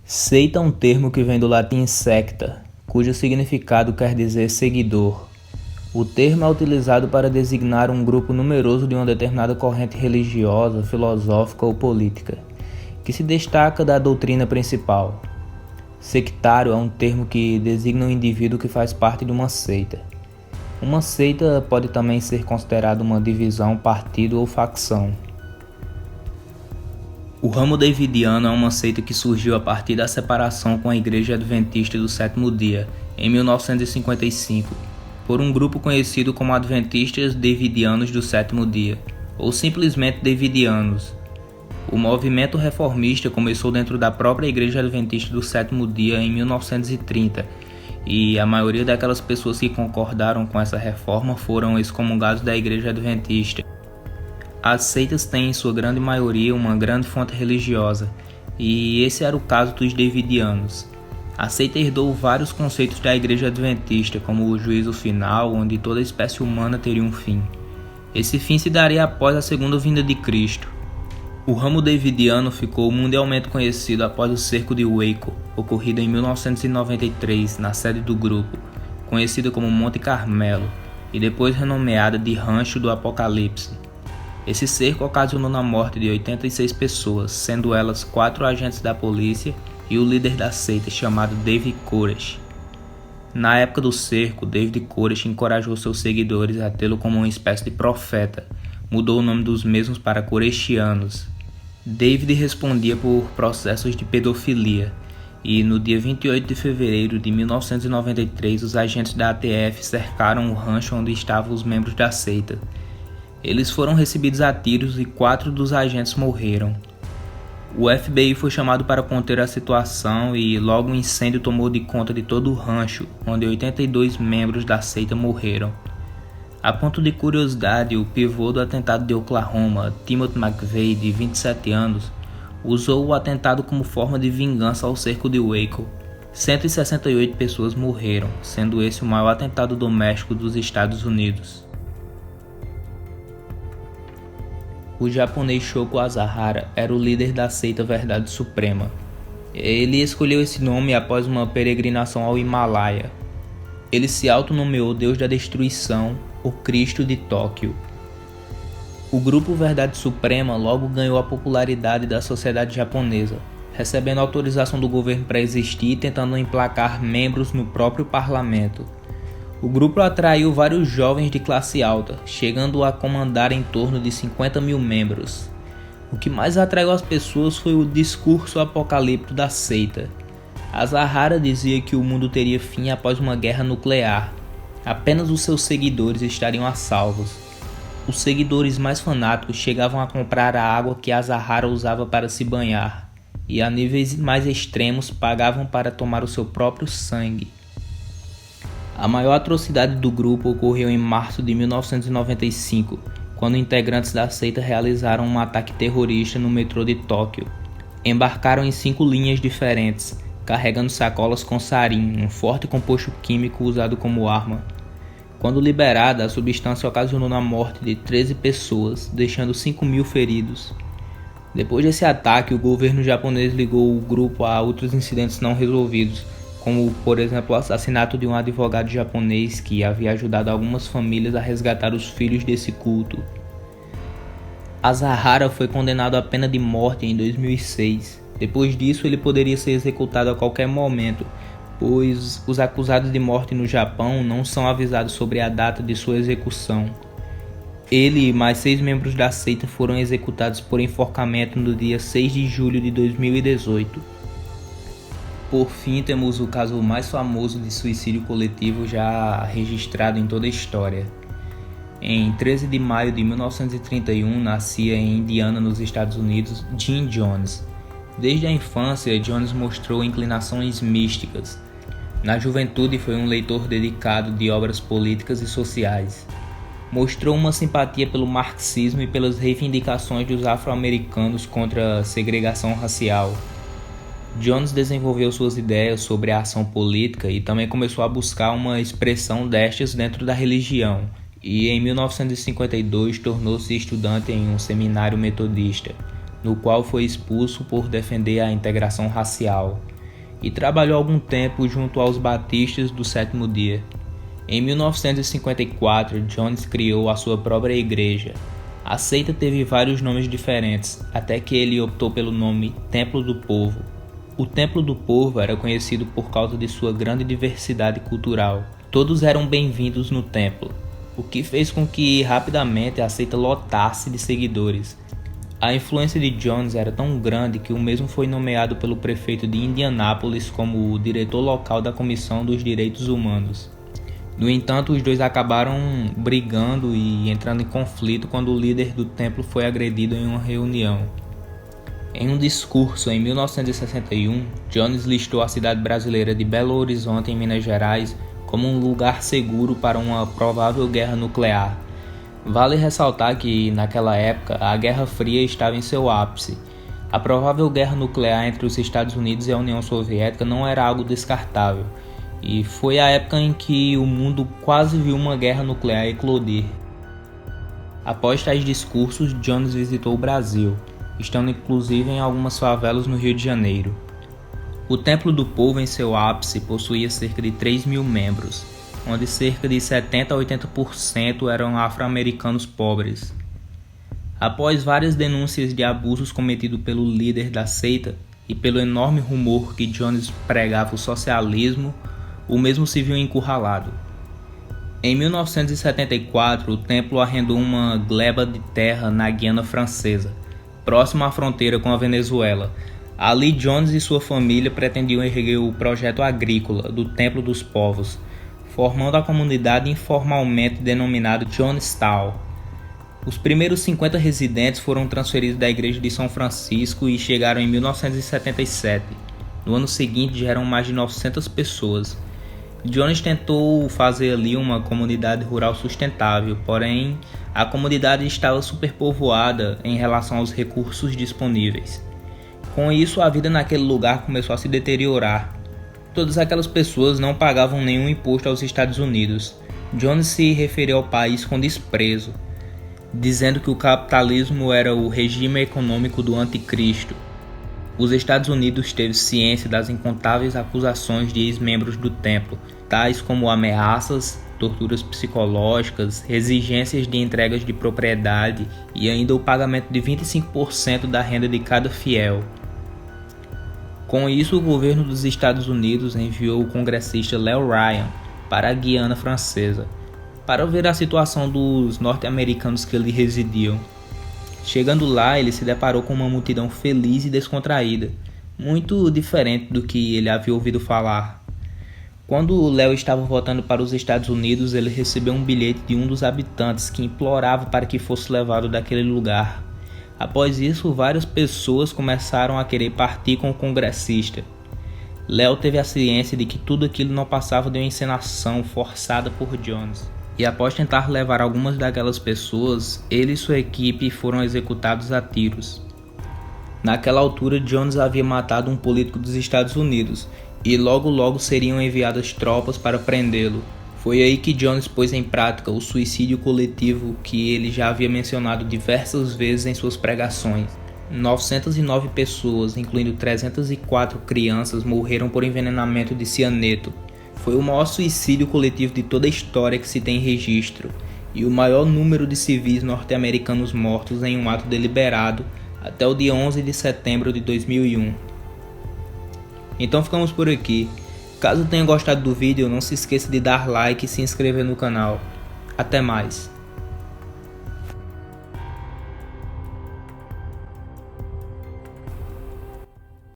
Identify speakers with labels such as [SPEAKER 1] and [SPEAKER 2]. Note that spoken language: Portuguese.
[SPEAKER 1] Seita é um termo que vem do latim secta, cujo significado quer dizer seguidor. O termo é utilizado para designar um grupo numeroso de uma determinada corrente religiosa, filosófica ou política, que se destaca da doutrina principal. Sectário é um termo que designa um indivíduo que faz parte de uma seita. Uma seita pode também ser considerada uma divisão, partido ou facção. O ramo davidiano é uma seita que surgiu a partir da separação com a Igreja Adventista do Sétimo Dia, em 1955, por um grupo conhecido como Adventistas Davidianos do Sétimo Dia, ou simplesmente Davidianos. O movimento reformista começou dentro da própria Igreja Adventista do Sétimo Dia em 1930, e a maioria daquelas pessoas que concordaram com essa reforma foram excomungados da Igreja Adventista. As seitas têm, em sua grande maioria, uma grande fonte religiosa, e esse era o caso dos davidianos. A seita herdou vários conceitos da Igreja Adventista, como o juízo final, onde toda espécie humana teria um fim. Esse fim se daria após a segunda vinda de Cristo. O ramo davidiano ficou mundialmente conhecido após o cerco de Waco, ocorrido em 1993, na sede do grupo, conhecida como Monte Carmelo, e depois renomeada de Rancho do Apocalipse. Esse cerco ocasionou na morte de 86 pessoas, sendo elas 4 agentes da polícia e o líder da seita, chamado David Koresh. Na época do cerco, David Koresh encorajou seus seguidores a tê-lo como uma espécie de profeta, mudou o nome dos mesmos para Koreshianos. David respondia por processos de pedofilia, e no dia 28 de fevereiro de 1993 os agentes da ATF cercaram o rancho onde estavam os membros da seita. Eles foram recebidos a tiros e 4 dos agentes morreram. O FBI foi chamado para conter a situação e logo um incêndio tomou de conta de todo o rancho, onde 82 membros da seita morreram. A ponto de curiosidade, o pivô do atentado de Oklahoma, Timothy McVeigh, de 27 anos, usou o atentado como forma de vingança ao cerco de Waco. 168 pessoas morreram, sendo esse o maior atentado doméstico dos Estados Unidos. O japonês Shoko Asahara era o líder da seita Verdade Suprema. Ele escolheu esse nome após uma peregrinação ao Himalaia. Ele se autonomeou Deus da Destruição, o Cristo de Tóquio. O grupo Verdade Suprema logo ganhou a popularidade da sociedade japonesa, recebendo autorização do governo para existir e tentando emplacar membros no próprio parlamento. O grupo atraiu vários jovens de classe alta, chegando a comandar em torno de 50 mil membros. O que mais atraiu as pessoas foi o discurso apocalíptico da seita. Asahara dizia que o mundo teria fim após uma guerra nuclear. Apenas os seus seguidores estariam a salvos. Os seguidores mais fanáticos chegavam a comprar a água que Asahara usava para se banhar, e a níveis mais extremos pagavam para tomar o seu próprio sangue. A maior atrocidade do grupo ocorreu em março de 1995, quando integrantes da seita realizaram um ataque terrorista no metrô de Tóquio. Embarcaram em 5 linhas diferentes, carregando sacolas com sarin, um forte composto químico usado como arma. Quando liberada, a substância ocasionou a morte de 13 pessoas, deixando 5 mil feridos. Depois desse ataque, o governo japonês ligou o grupo a outros incidentes não resolvidos, como, por exemplo, o assassinato de um advogado japonês que havia ajudado algumas famílias a resgatar os filhos desse culto. Asahara foi condenado à pena de morte em 2006. Depois disso, ele poderia ser executado a qualquer momento, pois os acusados de morte no Japão não são avisados sobre a data de sua execução. Ele e mais 6 membros da seita foram executados por enforcamento no dia 6 de julho de 2018. Por fim, temos o caso mais famoso de suicídio coletivo já registrado em toda a história. Em 13 de maio de 1931, nascia em Indiana, nos Estados Unidos, Jim Jones. Desde a infância, Jones mostrou inclinações místicas. Na juventude, foi um leitor dedicado de obras políticas e sociais. Mostrou uma simpatia pelo marxismo e pelas reivindicações dos afro-americanos contra a segregação racial. Jones desenvolveu suas ideias sobre a ação política e também começou a buscar uma expressão destas dentro da religião, e em 1952 tornou-se estudante em um seminário metodista, no qual foi expulso por defender a integração racial. e trabalhou algum tempo junto aos batistas do sétimo dia. Em 1954, Jones criou a sua própria igreja. A seita teve vários nomes diferentes, até que ele optou pelo nome Templo do Povo. O Templo do Povo era conhecido por causa de sua grande diversidade cultural. Todos eram bem-vindos no templo, o que fez com que rapidamente a seita lotasse de seguidores. A influência de Jones era tão grande que o mesmo foi nomeado pelo prefeito de Indianápolis como o diretor local da Comissão dos Direitos Humanos. No entanto, os dois acabaram brigando e entrando em conflito quando o líder do templo foi agredido em uma reunião. Em um discurso em 1961, Jones listou a cidade brasileira de Belo Horizonte, em Minas Gerais, como um lugar seguro para uma provável guerra nuclear. Vale ressaltar que, naquela época, a Guerra Fria estava em seu ápice. A provável guerra nuclear entre os Estados Unidos e a União Soviética não era algo descartável, e foi a época em que o mundo quase viu uma guerra nuclear eclodir. Após tais discursos, Jones visitou o Brasil, estando inclusive em algumas favelas no Rio de Janeiro. O Templo do Povo, em seu ápice, possuía cerca de 3.000 membros, onde cerca de 70 a 80% eram afro-americanos pobres. Após várias denúncias de abusos cometidos pelo líder da seita e pelo enorme rumor que Jones pregava o socialismo, o mesmo se viu encurralado. Em 1974, o templo arrendou uma gleba de terra na Guiana Francesa, próximo à fronteira com a Venezuela. Ali, Jones e sua família pretendiam erguer o projeto agrícola do Templo dos Povos, formando a comunidade informalmente denominada Jonestown. Os primeiros 50 residentes foram transferidos da igreja de São Francisco e chegaram em 1977. No ano seguinte já eram mais de 900 pessoas. Jones tentou fazer ali uma comunidade rural sustentável, porém a comunidade estava superpovoada em relação aos recursos disponíveis. Com isso, a vida naquele lugar começou a se deteriorar. Todas aquelas pessoas não pagavam nenhum imposto aos Estados Unidos. Jones se referiu ao país com desprezo, dizendo que o capitalismo era o regime econômico do anticristo. Os Estados Unidos teve ciência das incontáveis acusações de ex-membros do templo, tais como ameaças, torturas psicológicas, exigências de entregas de propriedade e ainda o pagamento de 25% da renda de cada fiel. Com isso, o governo dos Estados Unidos enviou o congressista Léo Ryan para a Guiana Francesa, para ver a situação dos norte-americanos que ali residiam. Chegando lá, ele se deparou com uma multidão feliz e descontraída, muito diferente do que ele havia ouvido falar. Quando Léo estava voltando para os Estados Unidos, ele recebeu um bilhete de um dos habitantes que implorava para que fosse levado daquele lugar. Após isso, várias pessoas começaram a querer partir com o congressista. Léo teve a ciência de que tudo aquilo não passava de uma encenação forçada por Jones. E após tentar levar algumas daquelas pessoas, ele e sua equipe foram executados a tiros. Naquela altura, Jones havia matado um político dos Estados Unidos e logo seriam enviadas tropas para prendê-lo. Foi aí que Jones pôs em prática o suicídio coletivo que ele já havia mencionado diversas vezes em suas pregações. 909 pessoas, incluindo 304 crianças, morreram por envenenamento de cianeto. Foi o maior suicídio coletivo de toda a história que se tem registro, e o maior número de civis norte-americanos mortos em um ato deliberado até o dia 11 de setembro de 2001. Então ficamos por aqui. Caso tenha gostado do vídeo, não se esqueça de dar like e se inscrever no canal. Até mais!